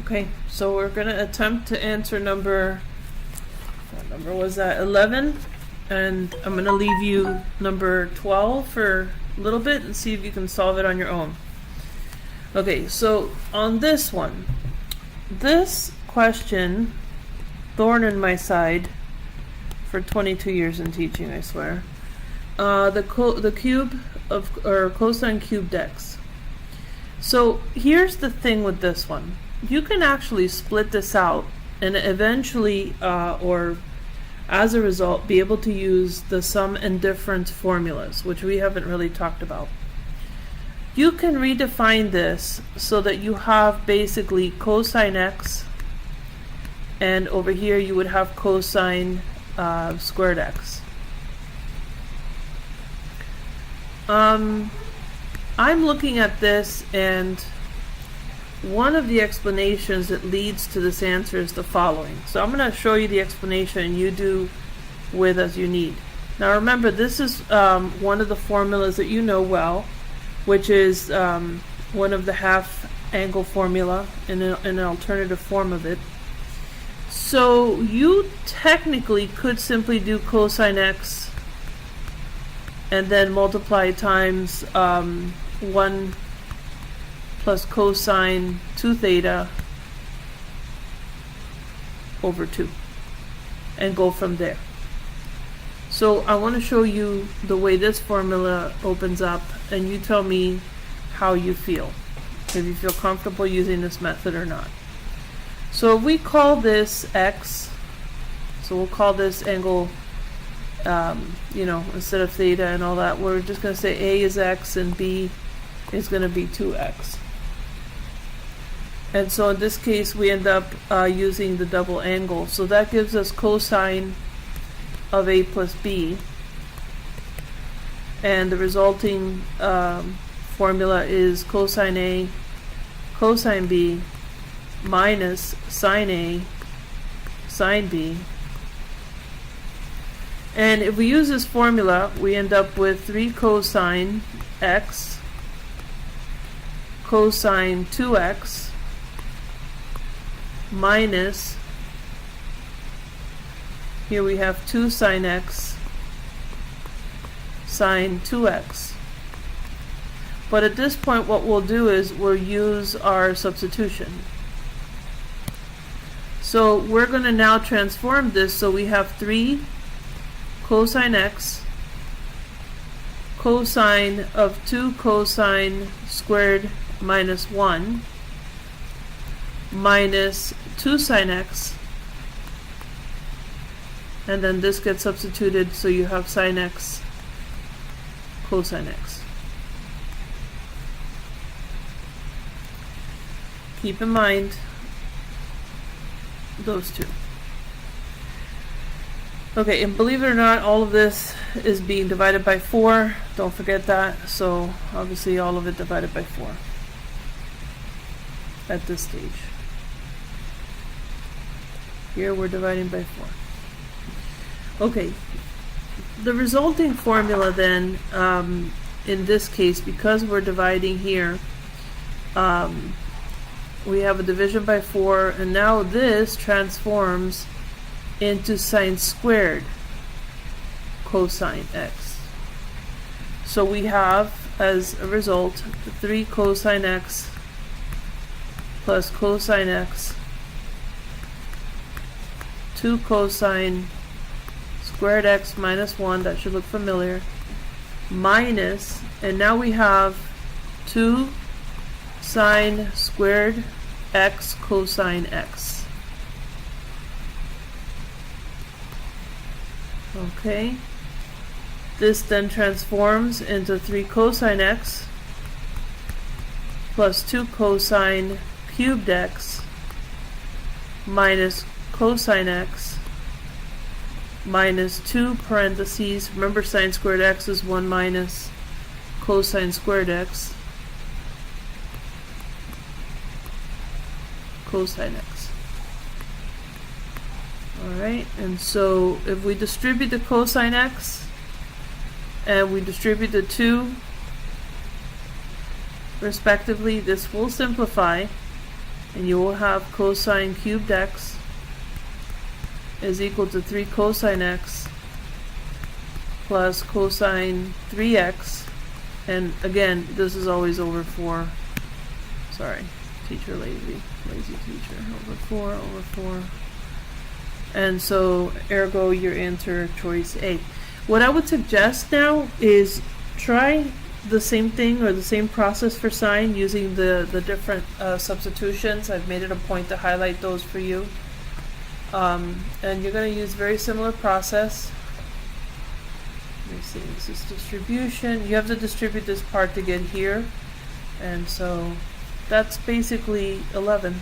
Okay, so we're going to attempt to answer number, what number was that, 11? And I'm going to leave you number 12 for a little bit and see if you can solve it on your own. Okay, so on this one, this question, thorn in my side for 22 years in teaching, I swear. The cube of, or cosine cubed x. So here's the thing with this one. You can actually split this out and eventually, or as a result, be able to use the sum and difference formulas, which we haven't really talked about. You can redefine this so that you have basically cosine x, and over here you would have cosine squared x. I'm looking at this, and one of the explanations that leads to this answer is the following. So I'm going to show you the explanation, and you do with as you need. Now remember, this is one of the formulas that you know well, which is one of the half angle formula in an alternative form of it. So you technically could simply do cosine x and then multiply times 1 plus cosine 2 theta over 2 and go from there. So I want to show you the way this formula opens up, and you tell me how you feel, if you feel comfortable using this method or not. So if we call this x, so we'll call this angle, instead of theta and all that, we're just going to say A is x and B is going to be 2x. And so in this case we end up using the double angle. So that gives us cosine of A plus B, and the resulting formula is cosine A cosine B minus sine A sine B. And if we use this formula, we end up with 3 cosine x cosine 2x minus, here we have 2 sine x sine 2x. But at this point what we'll do is we'll use our substitution. So we're going to now transform this, so we have 3 cosine x cosine of 2 cosine squared minus 1 minus 2 sine x, and then this gets substituted, so you have sine x cosine x. Keep in mind those two. Okay, and believe it or not, all of this is being divided by 4. Don't forget that. So obviously all of it divided by 4 at this stage. Here we're dividing by 4. Okay, the resulting formula then, in this case, because we're dividing here, we have a division by 4, and now this transforms into sine squared cosine x. So we have, as a result, 3 cosine x plus cosine x, 2 cosine squared x minus 1, that should look familiar, minus, and now we have 2 sine squared x cosine x. Okay, this then transforms into 3 cosine x plus 2 cosine cubed x minus cosine x minus 2 parentheses, remember sine squared x is 1 minus cosine squared x cosine x. Alright, and so if we distribute the cosine x and we distribute the 2 respectively, this will simplify, and you will have cosine cubed x is equal to 3 cosine x plus cosine 3x, and again, this is always over 4. Sorry, teacher lazy teacher. Over 4. And so, ergo, your answer, choice A. What I would suggest now is try the same thing or the same process for sine using the different substitutions. I've made it a point to highlight those for you. And you're going to use very similar process. Let me see, this is distribution. You have to distribute this part to get here. And so that's basically 11.